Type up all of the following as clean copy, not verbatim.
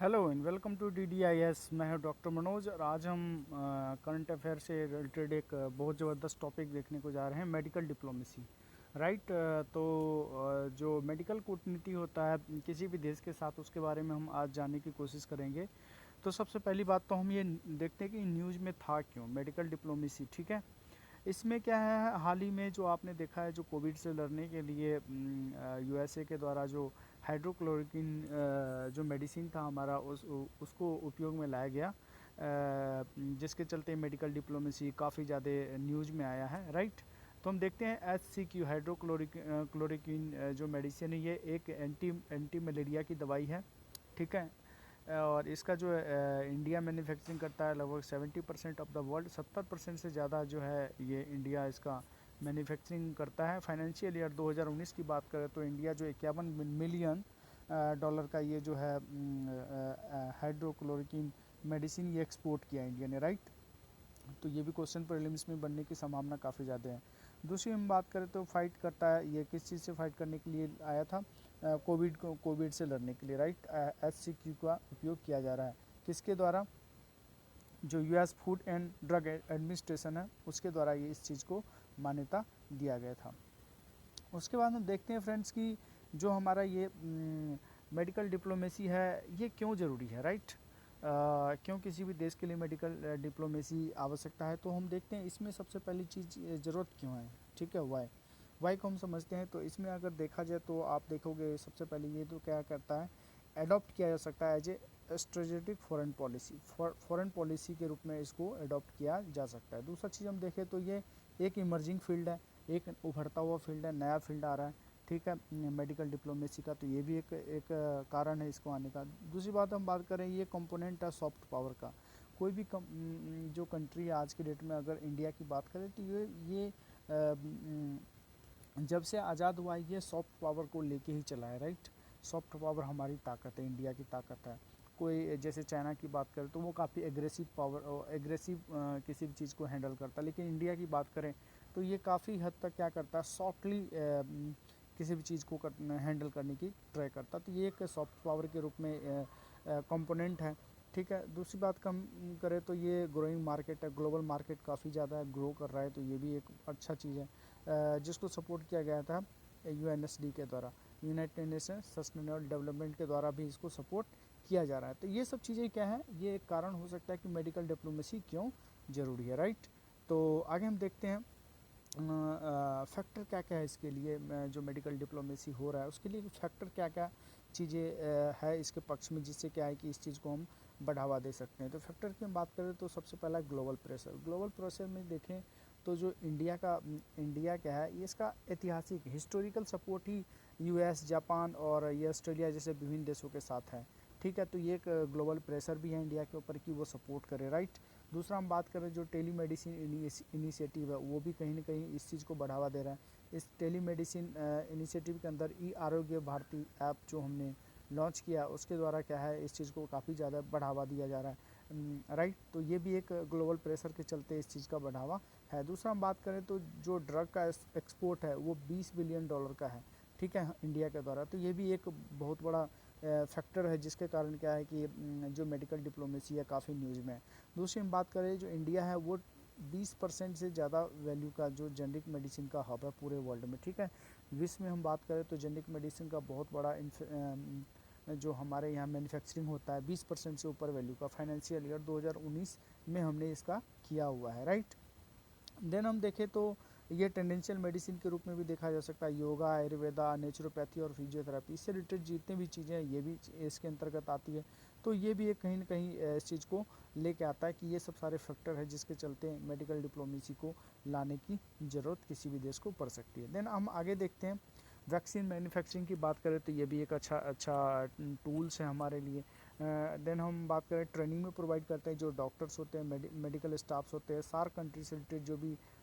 Hello and welcome to DDIS। मैं हूं doctor Manoj और आज हम करंट अफेयर से रिलेटेड एक बहुत ज़बरदस्त टॉपिक देखने को जा रहे हैं, मेडिकल डिप्लोमेसी। राइट। तो जो मेडिकल कूटनीति होता है किसी भी देश के साथ, उसके बारे में हम आज जानने की कोशिश करेंगे। तो सबसे पहली बात तो हम ये देखते हैं कि न्यूज़ में था क्यों मेडिकल डिप्लोमेसी। ठीक है। इसमें क्या है, हाल ही में जो आपने देखा है, जो कोविड से लड़ने के लिए USA के द्वारा जो हाइड्रोक्लोरोक्विन जो मेडिसिन था हमारा, उसको उपयोग में लाया गया, जिसके चलते मेडिकल डिप्लोमेसी काफ़ी ज़्यादा न्यूज़ में आया है। राइट। तो हम देखते हैं HCQ क्लोरोक्विन जो मेडिसिन है, ये एक एंटी मलेरिया की दवाई है। ठीक है। और इसका जो इंडिया मैन्युफैक्चरिंग करता है लगभग 70% ऑफ द वर्ल्ड, 70% से ज़्यादा जो है ये इंडिया इसका मैन्युफैक्चरिंग करता है। फाइनेंशियल ईयर 2019 की बात करें तो इंडिया जो 51 मिलियन डॉलर का ये जो है हाइड्रोक्लोरोक्विन मेडिसिन ये एक्सपोर्ट किया इंडिया ने। राइट। तो ये भी क्वेश्चन प्रीलिम्स में बनने की संभावना काफ़ी ज़्यादा है। दूसरी हम बात करें तो फाइट करता है, ये किस चीज़ से फाइट करने के लिए आया था, कोविड से लड़ने के लिए। राइट। HCQ का उपयोग किया जा रहा है किसके द्वारा, जो US food and drug administration है उसके द्वारा ये इस चीज़ को मान्यता दिया गया था। उसके बाद हम देखते हैं फ्रेंड्स कि जो हमारा ये मेडिकल डिप्लोमेसी है ये क्यों ज़रूरी है। राइट। क्यों किसी भी देश के लिए मेडिकल डिप्लोमेसी आवश्यकता है, तो हम देखते हैं इसमें सबसे पहली चीज़ ज़रूरत क्यों है। ठीक है। वाई को हम समझते हैं। तो इसमें अगर देखा जाए तो आप देखोगे सबसे पहले ये तो क्या करता है, अडॉप्ट किया जा सकता है as a strategic foreign policy, foreign policy के रूप में इसको अडॉप्ट किया जा सकता है। दूसरा चीज़ हम देखें तो ये एक इमर्जिंग फील्ड है, एक उभरता हुआ फील्ड है, नया फील्ड आ रहा है। ठीक है, मेडिकल डिप्लोमेसी का, तो ये भी एक कारण है इसको आने का। दूसरी बात हम बात करें, ये कंपोनेंट है सॉफ्ट पावर का। कोई भी जो कंट्री आज के डेट में अगर इंडिया की बात करें तो ये जब से आज़ाद हुआ है ये सॉफ्ट पावर को लेके ही चला है। राइट। सॉफ्ट पावर हमारी ताकत है, इंडिया की ताकत है। कोई जैसे चाइना की बात करें तो वो काफ़ी एग्रेसिव किसी भी चीज़ को हैंडल करता है, लेकिन इंडिया की बात करें तो ये काफ़ी हद तक क्या करता है, सॉफ्टली किसी भी चीज़ को हैंडल करने की ट्राई करता है। तो ये एक सॉफ्ट पावर के रूप में कंपोनेंट है। ठीक है। दूसरी बात कम करें तो ये ग्रोइंग मार्केट है, ग्लोबल मार्केट काफ़ी ज़्यादा ग्रो कर रहा है, तो ये भी एक अच्छा चीज़ है जिसको सपोर्ट किया गया था UNSD के द्वारा, यूनाइटेड नेशन सस्टेनेबल डेवलपमेंट के द्वारा भी इसको सपोर्ट किया जा रहा है। तो ये सब चीज़ें क्या है, ये एक कारण हो सकता है कि मेडिकल डिप्लोमेसी क्यों ज़रूरी है। राइट। तो आगे हम देखते हैं फैक्टर क्या क्या है इसके लिए, जो मेडिकल डिप्लोमेसी हो रहा है उसके लिए फैक्टर क्या क्या चीज़ें है इसके पक्ष में, जिससे क्या है कि इस चीज़ को हम बढ़ावा दे सकते हैं। तो फैक्टर की हम बात करें तो सबसे पहला ग्लोबल प्रेशर। ग्लोबल प्रेशर में देखें तो जो इंडिया क्या है, ये इसका ऐतिहासिक हिस्टोरिकल सपोर्ट ही US, जापान और ये ऑस्ट्रेलिया जैसे विभिन्न देशों के साथ है। ठीक है। तो ये एक ग्लोबल प्रेशर भी है इंडिया के ऊपर कि वो सपोर्ट करे। राइट। दूसरा हम बात करें जो टेली मेडिसिन इनिशिएटिव है, वो भी कहीं ना कहीं इस चीज़ को बढ़ावा दे रहा है। इस टेली मेडिसिन इनिशिएटिव के अंदर आरोग्य भारती ऐप जो हमने लॉन्च किया उसके द्वारा क्या है, इस चीज़ को काफ़ी ज़्यादा बढ़ावा दिया जा रहा है। राइट। तो ये भी एक ग्लोबल प्रेशर के चलते इस चीज़ का बढ़ावा है। दूसरा हम बात करें तो जो ड्रग का एक्सपोर्ट है वो $20 बिलियन का है। ठीक है, इंडिया के द्वारा। तो ये भी एक बहुत बड़ा फैक्टर है जिसके कारण क्या है कि जो मेडिकल डिप्लोमेसी है काफ़ी न्यूज़ में है। दूसरी हम बात करें, जो इंडिया है वो 20% से ज़्यादा वैल्यू का जो जेनरिक मेडिसिन का हब है पूरे वर्ल्ड में। ठीक है। विश्व में हम बात करें तो जेनरिक मेडिसिन का बहुत बड़ा जो हमारे यहाँ मैन्युफैक्चरिंग होता है 20% से ऊपर वैल्यू का, फाइनेंशियल ईयर 2019 में हमने इसका किया हुआ है। राइट। देन हम देखें तो ये टेंडेंशियल मेडिसिन के रूप में भी देखा जा सकता है, योगा, आयुर्वेदा, नेचुरोपैथी और फिजियोथेरेपी, इससे रिलेटेड जितने भी चीज़ें हैं ये भी इसके अंतर्गत आती है। तो ये भी एक कहीं ना कहीं इस चीज़ को लेके आता है कि ये सब सारे फैक्टर है जिसके चलते मेडिकल डिप्लोमेसी को लाने की ज़रूरत किसी भी देश को पड़ सकती है। देन हम आगे देखते हैं, वैक्सीन मैन्युफैक्चरिंग की बात करें तो ये भी एक अच्छा टूल्स है हमारे लिए। देन हम बात करें ट्रेनिंग में प्रोवाइड करते हैं, जो डॉक्टर्स होते हैं, मेडिकल स्टाफ्स होते हैं, सार कंट्री से रिलेटेड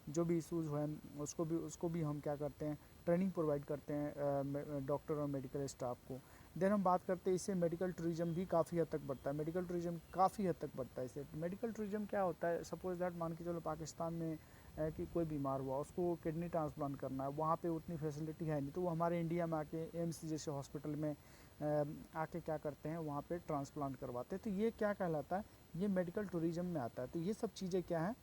जो भी इशूज़ हैं उसको भी हम क्या करते हैं, ट्रेनिंग प्रोवाइड करते हैं डॉक्टर और मेडिकल स्टाफ को। देन हम बात करते हैं इससे मेडिकल टूरिज्म भी काफ़ी हद तक बढ़ता है, मेडिकल टूरिज्म काफ़ी हद तक बढ़ता है इससे। मेडिकल टूरिज्म क्या होता है, सपोज दैट मान के चलो पाकिस्तान में कि कोई बीमार हुआ, उसको किडनी ट्रांसप्लांट करना है, वहाँ पे उतनी फैसिलिटी है नहीं, तो वो हमारे इंडिया में आके एम्स जैसे हॉस्पिटल में आके क्या करते हैं वहाँ पे ट्रांसप्लांट करवाते हैं। तो ये क्या कहलाता है, ये मेडिकल टूरिज्म में आता है। तो ये सब चीज़ें क्या है,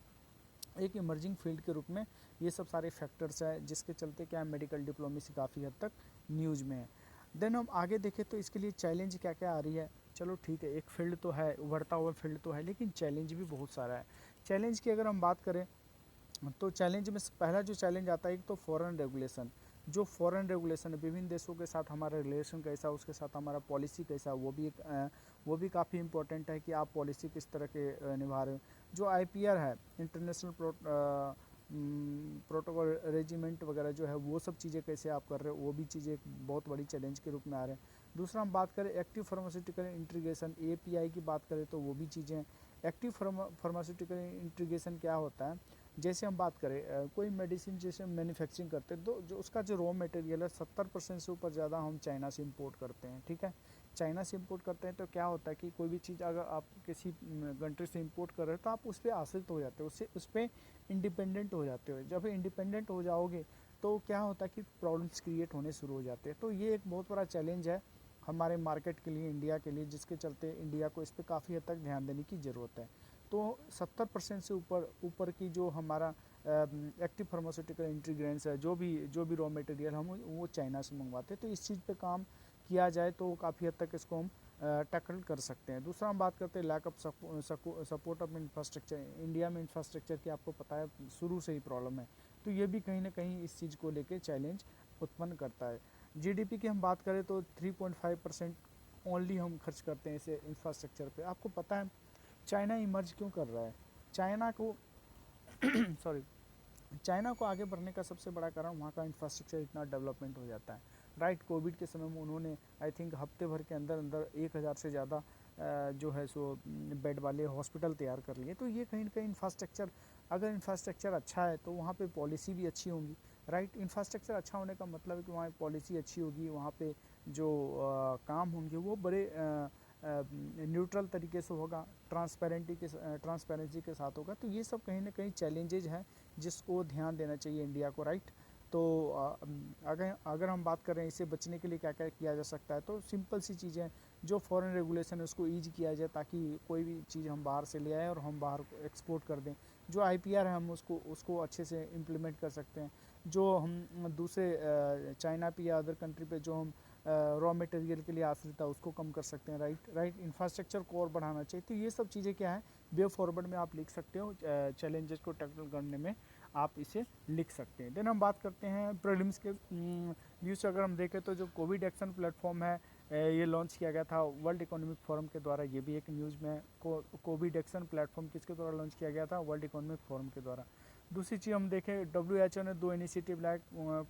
एक इमर्जिंग फील्ड के रूप में ये सब सारे फैक्टर्स हैं, जिसके चलते क्या है मेडिकल डिप्लोमेसी काफ़ी हद तक न्यूज़ में है। देन हम आगे देखें तो इसके लिए चैलेंज क्या क्या आ रही है। चलो ठीक है, एक फील्ड तो है, उभरता हुआ फील्ड तो है, लेकिन चैलेंज भी बहुत सारा है। चैलेंज की अगर हम बात करें तो चैलेंज में पहला जो चैलेंज आता है, एक तो फॉरेन रेगुलेशन। जो फॉरेन रेगुलेशन है, विभिन्न देशों के साथ हमारा रिलेशन कैसा, उसके साथ हमारा पॉलिसी कैसा, वो भी काफ़ी इंपॉर्टेंट है कि आप पॉलिसी किस तरह के निभा रहे हो। जो आईपीआर है, इंटरनेशनल प्रोटोकॉल रेजिमेंट वगैरह जो है, वो सब चीज़ें कैसे आप कर रहे हो, वो भी चीज़ें एक बहुत बड़ी चैलेंज के रूप में आ रहे हैं। दूसरा हम बात करें एक्टिव फार्मास्यूटिकल इंटीग्रेशन, एपीआई की बात करें तो वो भी चीज़ें। एक्टिव फार्मास्यूटिकल इंटीग्रेशन क्या होता है, जैसे हम बात करें कोई मेडिसिन जैसे मैन्युफैक्चरिंग करते हैं, तो जो उसका जो रॉ मटेरियल है 70% से ऊपर ज़्यादा हम चाइना से इंपोर्ट करते हैं। ठीक है, चाइना से इंपोर्ट करते हैं तो क्या होता है कि कोई भी चीज़ अगर आप किसी कंट्री से इंपोर्ट कर रहे हो तो आप उस पर आश्रित हो जाते हो, उससे उस पर इंडिपेंडेंट हो जाते हो। जब इंडिपेंडेंट हो जाओगे तो क्या होता है कि प्रॉब्लम्स क्रिएट होने शुरू हो जाते हैं। तो ये एक बहुत बड़ा चैलेंज है हमारे मार्केट के लिए, इंडिया के लिए, जिसके चलते इंडिया को इस पर काफ़ी हद तक ध्यान देने की ज़रूरत है। तो 70% से ऊपर ऊपर की जो हमारा एक्टिव फार्मास्यूटिकल इंटीग्रेंट्स है, जो भी रॉ मटेरियल हम वो चाइना से मंगवाते हैं। तो इस चीज़ पे काम किया जाए तो काफ़ी हद तक इसको हम टैकल कर सकते हैं। दूसरा हम बात करते हैं lack of support of infrastructure. India में इंफ्रास्ट्रक्चर की आपको पता है शुरू से ही प्रॉब्लम है, तो ये भी कहीं ना कहीं इस चीज़ को लेकर चैलेंज उत्पन्न करता है। जीडीपी की हम बात करें तो 3.5% ओनली हम खर्च करते हैं इसे इंफ्रास्ट्रक्चर पे। आपको पता है चाइना इमर्ज क्यों कर रहा है, चाइना को सॉरी चाइना को आगे बढ़ने का सबसे बड़ा कारण वहाँ का इंफ्रास्ट्रक्चर इतना डेवलपमेंट हो जाता है। राइट, कोविड के समय में उन्होंने आई थिंक हफ्ते भर के अंदर अंदर 1000 से ज़्यादा जो है सो बेड वाले हॉस्पिटल तैयार कर लिए। तो ये कहीं ना कहीं इंफ्रास्ट्रक्चर, अगर इंफ्रास्ट्रक्चर अच्छा है तो वहाँ पे पॉलिसी भी अच्छी होंगी। राइट, इंफ्रास्ट्रक्चर अच्छा होने का मतलब है कि वहाँ पॉलिसी अच्छी होगी, वहाँ पे जो काम होंगे वो बड़े न्यूट्रल तरीके से होगा, ट्रांसपेरेंसी के साथ होगा। तो ये सब कहीं ना कहीं चैलेंजेज हैं जिसको ध्यान देना चाहिए इंडिया को। राइट, तो अगर हम बात करें इससे बचने के लिए क्या क्या किया जा सकता है, तो सिंपल सी चीज़ें, जो फॉरेन रेगुलेशन है उसको ईज किया जाए ताकि कोई भी चीज़ हम बाहर से ले आएँ और हम बाहर एक्सपोर्ट कर दें। जो आईपीआर है हम उसको अच्छे से इम्प्लीमेंट कर सकते हैं। जो हम दूसरे चाइना पे या अदर कंट्री पे जो हम रॉ मटेरियल के लिए आश्रित है उसको कम कर सकते हैं। राइट, इंफ्रास्ट्रक्चर को और बढ़ाना चाहिए। तो ये सब चीज़ें क्या है, वे फॉरवर्ड में आप लिख सकते हो, चैलेंजेस को टैकल करने में आप इसे लिख सकते हैं। देन हम बात करते हैं प्रीलिम्स के न्यूज़। अगर हम देखें तो जो कोविड एक्शन प्लेटफॉर्म है, ये लॉन्च किया गया था वर्ल्ड इकोनॉमिक फोरम के द्वारा। ये भी एक न्यूज़ में कोविड एक्शन प्लेटफॉर्म किसके द्वारा लॉन्च किया गया था, वर्ल्ड इकोनॉमिक फोरम के द्वारा। दूसरी चीज़ हम देखें, WHO ने 2 इनिशिएटिव लाए,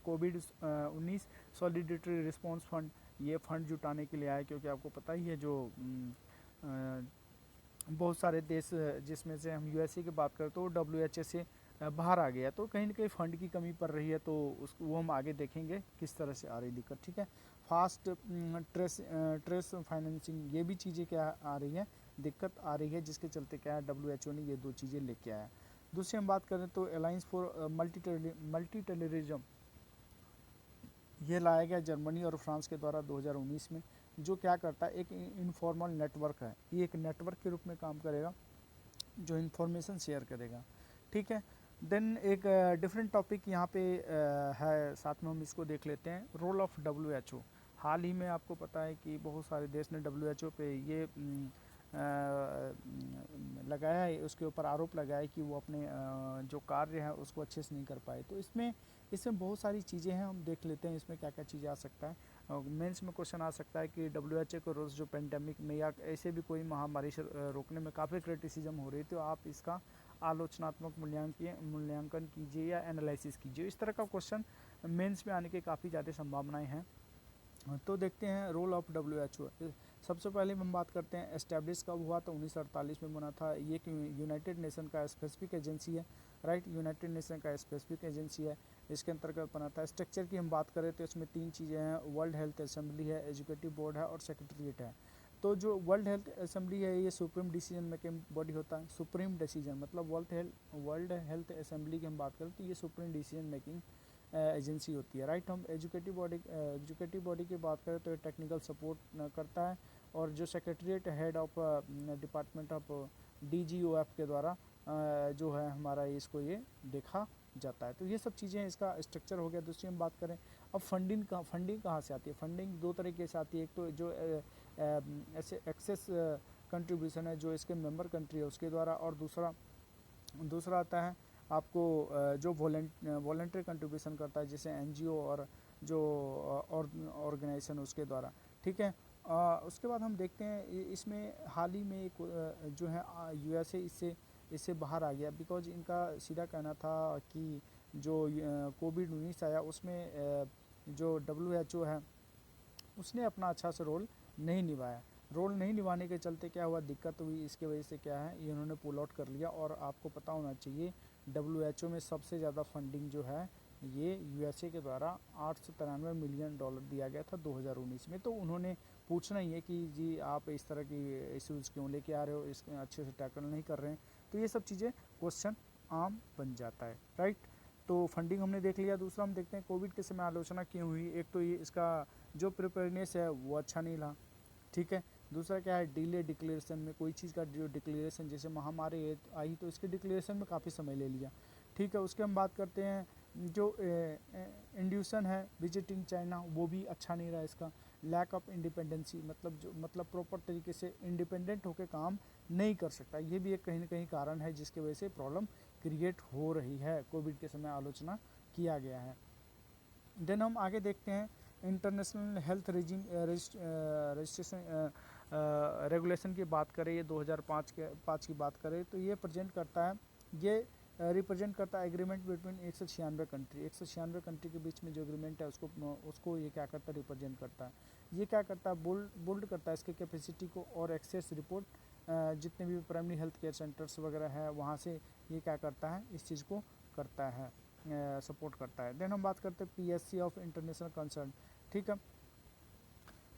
कोविड-19 सॉलिडेटरी रिस्पांस फंड। ये फंड जुटाने के लिए आया क्योंकि आपको पता ही है जो बहुत सारे देश, जिसमें से हम यूएसए की बात करें तो WHO से बाहर आ गया, तो कहीं ना कहीं फ़ंड की कमी पड़ रही है। तो उसको वो हम आगे देखेंगे किस तरह से आ रही दिक्कत। ठीक है, फास्ट ट्रेस फाइनेंसिंग, ये भी चीज़ें क्या आ रही है, दिक्कत आ रही है, जिसके चलते क्या है WHO ने ये 2 चीज़ें लेके आया। दूसरी हम बात करें तो अलायंस फॉर मल्टी टेररिज्म, ये लाया गया जर्मनी और फ्रांस के द्वारा 2019 में। जो क्या करता है, एक इनफॉर्मल नेटवर्क है, ये एक नेटवर्क के रूप में काम करेगा जो इन्फॉर्मेशन शेयर करेगा। ठीक है, देन एक डिफरेंट टॉपिक यहाँ पे है, साथ में हम इसको देख लेते हैं, रोल ऑफ WHO। हाल ही में आपको पता है कि बहुत सारे देश ने WHO पे ये लगाया है, उसके ऊपर आरोप लगाया है कि वो अपने जो कार्य है उसको अच्छे से नहीं कर पाए। तो इसमें बहुत सारी चीज़ें हैं, हम देख लेते हैं इसमें क्या क्या चीज़ें आ सकता है। मेंस में क्वेश्चन आ सकता है कि WHO को रोज़ जो पेंडेमिक में या ऐसे भी कोई महामारी से रोकने में काफ़ी क्रिटिसिज्म हो रही है, तो आप इसका आलोचनात्मक मूल्यांकन कीजिए या एनालिसिस कीजिए। इस तरह का क्वेश्चन मेंस में आने की काफ़ी ज़्यादा संभावनाएं हैं। तो देखते हैं रोल ऑफ WHO। सबसे पहले हम बात करते हैं एस्टैब्लिश कब हुआ, तो 1948 में बना था। ये कि यूनाइटेड नेशन का स्पेसिफिक एजेंसी है। राइट, यूनाइटेड नेशन का स्पेसिफिक एजेंसी है, इसके अंतर्गत बना था। स्ट्रक्चर की हम बात करें तो इसमें 3 चीज़ें हैं, वर्ल्ड हेल्थ असेंबली है, एजुकेटिव बोर्ड है और सेक्रेटरीट है। तो जो वर्ल्ड हेल्थ असेंबली है, ये सुप्रीम डिसीजन मेकिंग बॉडी होता है। सुप्रीम डिसीजन मतलब वर्ल्ड हेल्थ असेंबली की हम बात करें तो ये सुप्रीम डिसीजन मेकिंग एजेंसी होती है, राइट। हम एजुकेटिव बॉडी की बात करें तो ये टेक्निकल सपोर्ट करता है, और जो secretariat head of department of DGOF के द्वारा जो है हमारा इसको ये देखा जाता है। तो ये सब चीज़ें इसका स्ट्रक्चर हो गया। दूसरी हम बात करें अब फंडिंग कहाँ से आती है। फंडिंग दो तरीके से आती है, एक तो जो ऐसे एक्सेस कंट्रीब्यूशन है जो इसके मेंबर कंट्री है उसके द्वारा, और दूसरा आता है आपको जो वॉलेंट्री कंट्रीब्यूशन करता है जैसे NGO और जो ऑर्गेनाइजेशन उसके द्वारा, ठीक है। उसके बाद हम देखते हैं इसमें हाल ही में एक जो है USA इससे बाहर आ गया, बिकॉज इनका सीधा कहना था कि जो कोविड-19 आया उसमें जो WHO है उसने अपना अच्छा सा रोल नहीं निभाया। रोल नहीं निभाने के चलते क्या हुआ, दिक्कत हुई, इसके वजह से क्या है ये इन्होंने पुल आउट कर लिया। और आपको पता होना चाहिए WHO में सबसे ज़्यादा फंडिंग जो है ये USA के द्वारा $893 मिलियन दिया गया था 2019 में। तो उन्होंने पूछना ही है कि जी आप इस तरह की इश्यूज़ क्यों लेके आ रहे हो, इसके अच्छे से टैकल नहीं कर रहे हैं। तो ये सब चीज़ें क्वेश्चन आम बन जाता है, राइट। तो फंडिंग हमने देख लिया। दूसरा हम देखते हैं कोविड के समय आलोचना क्यों हुई। एक तो ये इसका जो प्रिपेयरनेस है वो अच्छा नहीं रहा, ठीक है। दूसरा क्या है, डिले डिक्लेरेशन में, कोई चीज़ का जो डिक्लेरेशन, जैसे महामारी आई तो इसके डिक्लेरेशन में काफ़ी समय ले लिया, ठीक है। उसके हम बात करते हैं जो इंड्यूशन है विजिटिंग चाइना, वो भी अच्छा नहीं रहा इसका। लैक ऑफ इंडिपेंडेंसी, मतलब प्रॉपर तरीके से इंडिपेंडेंट होकर काम नहीं कर सकता, ये भी एक कहीं ना कहीं कारण है जिसकी वजह से प्रॉब्लम क्रिएट हो रही है। कोविड के समय आलोचना किया गया है। देन हम आगे देखते हैं इंटरनेशनल हेल्थ रजिस्ट्रेशन रेगुलेशन की बात करें, ये 2005 की बात करें तो ये रिप्रेजेंट करता है एग्रीमेंट बिटवीन 196 कंट्री के बीच में जो एग्रीमेंट है उसको ये क्या करता है, रिप्रेजेंट करता है। ये क्या करता है, बोल्ड करता है इसके कैपेसिटी को, और एक्सेस रिपोर्ट जितने भी प्राइमरी हेल्थ केयर सेंटर्स वगैरह है वहाँ से ये क्या करता है, इस चीज़ को करता है, सपोर्ट करता है। देन हम बात करते हैं PSC ऑफ इंटरनेशनल कंसर्न, ठीक है।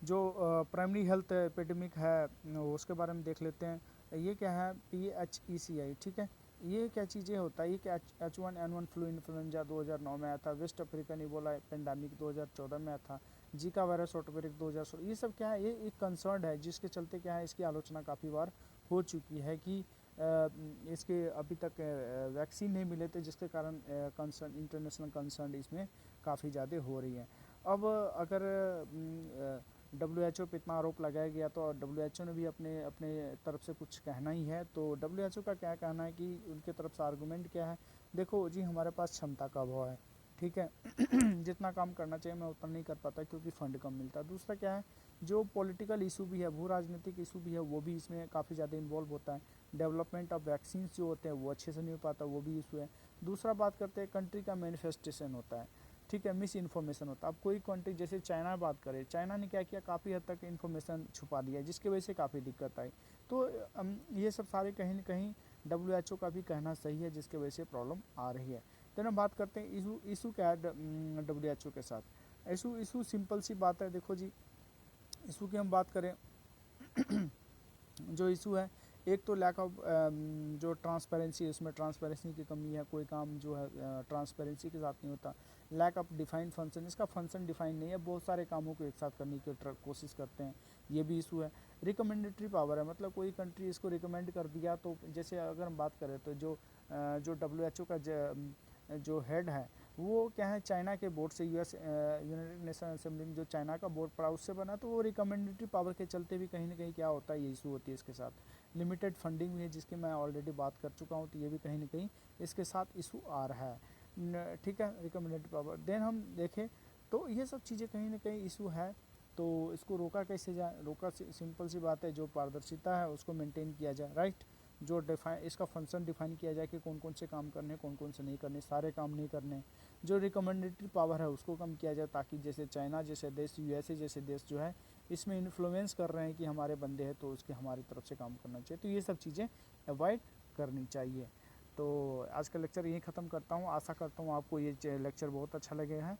जो प्राइमरी हेल्थ एपिडेमिक है उसके बारे में देख लेते हैं। ये क्या है, PHECI, ठीक है। ये क्या चीज़ें होता है, ये क्या H1N1 फ्लू इन्फ्लुएंजा 2009 में आया था, वेस्ट अफ्रीकन इबोला पेंडेमिक 2014 में आया था, जीका वायरस आउटब्रेक 2016। ये सब क्या है, ये एक कंसर्न है जिसके चलते क्या है, इसकी आलोचना काफ़ी बार हो चुकी है कि इसके अभी तक वैक्सीन नहीं मिले थे, जिसके कारण इंटरनेशनल कंसर्न इसमें काफ़ी ज़्यादा हो रही है। अब अगर WHO पे इतना आरोप लगाया गया तो WHO ने भी अपने तरफ से कुछ कहना ही है। तो WHO का क्या कहना है कि उनके तरफ से आर्गूमेंट क्या है, देखो जी हमारे पास क्षमता का अभाव है, ठीक है। जितना काम करना चाहिए मैं उतना नहीं कर पाता क्योंकि फंड कम मिलता है। दूसरा क्या है, जो पॉलिटिकल इशू भी है, भू राजनीतिक इशू भी है, वो भी इसमें काफ़ी ज़्यादा इन्वॉल्व होता है। डेवलपमेंट ऑफ वैक्सीन जो होते हैं वो अच्छे से नहीं हो पाता, वो भी इशू है। दूसरा बात करते हैं कंट्री का मैनिफेस्टेशन होता है, ठीक है, मिस इन्फॉर्मेशन होता है। अब कोई कंट्री जैसे चाइना बात करें, चाइना ने क्या किया, काफ़ी हद तक इन्फॉर्मेशन छुपा दिया जिसकी वजह से काफ़ी दिक्कत आई। तो ये सब सारे कहीं ना कहीं WHO का भी कहना सही है जिसकी वजह से प्रॉब्लम आ रही है। तो हम बात करते हैं इशू क्या है WHO के साथ। इशू सिंपल सी बात है, देखो जी इशू की हम बात करें जो इशू है, एक तो लैक ऑफ जो ट्रांसपेरेंसी, उसमें ट्रांसपेरेंसी की कमी है, कोई काम जो है ट्रांसपेरेंसी के साथ नहीं होता। लैक ऑफ डिफाइंड फंक्शन, इसका फंक्शन डिफाइन नहीं है, बहुत सारे कामों को एक साथ करने की कोशिश करते हैं, ये भी इशू है। रिकमेंडेटरी पावर है, मतलब कोई कंट्री इसको रिकमेंड कर दिया तो जैसे अगर हम बात करें तो जो WHO का जो हेड है वो क्या है, चाइना के बोर्ड से, यूनाइटेड नेशन असेंबली में जो चाइना का बोर्ड पड़ा उससे बना, तो वो रिकमेंडेटरी पावर के चलते भी कहीं ना कहीं क्या होता है, ये इशू होती है इसके साथ। लिमिटेड फंडिंग भी है जिसकी मैं ऑलरेडी बात कर चुका हूँ, तो ये भी कहीं ना कहीं इसके साथ इशू आ रहा है, ठीक है, रिकमेंडेटरी पावर। देन हम देखें तो ये सब चीज़ें कहीं ना कहीं इशू है। तो इसको रोका कैसे जाए, रोका सिंपल सी बात है, जो पारदर्शिता है उसको मेंटेन किया जाए, राइट। जो इसका फंक्शन डिफाइन किया जाए कि कौन कौन से काम करने, कौन कौन से नहीं करने, सारे काम नहीं करने। जो रिकमेंडेटरी पावर है उसको कम किया जाए, ताकि जैसे चाइना जैसे देश, USA जैसे देश जो है इसमें इन्फ्लुएंस कर रहे हैं कि हमारे बंदे हैं तो उसके हमारी तरफ से काम करना चाहिए। तो ये सब चीज़ें अवॉइड करनी चाहिए। तो आज का लेक्चर यहीं ख़त्म करता हूँ, आशा करता हूँ आपको ये लेक्चर बहुत अच्छा लगे है।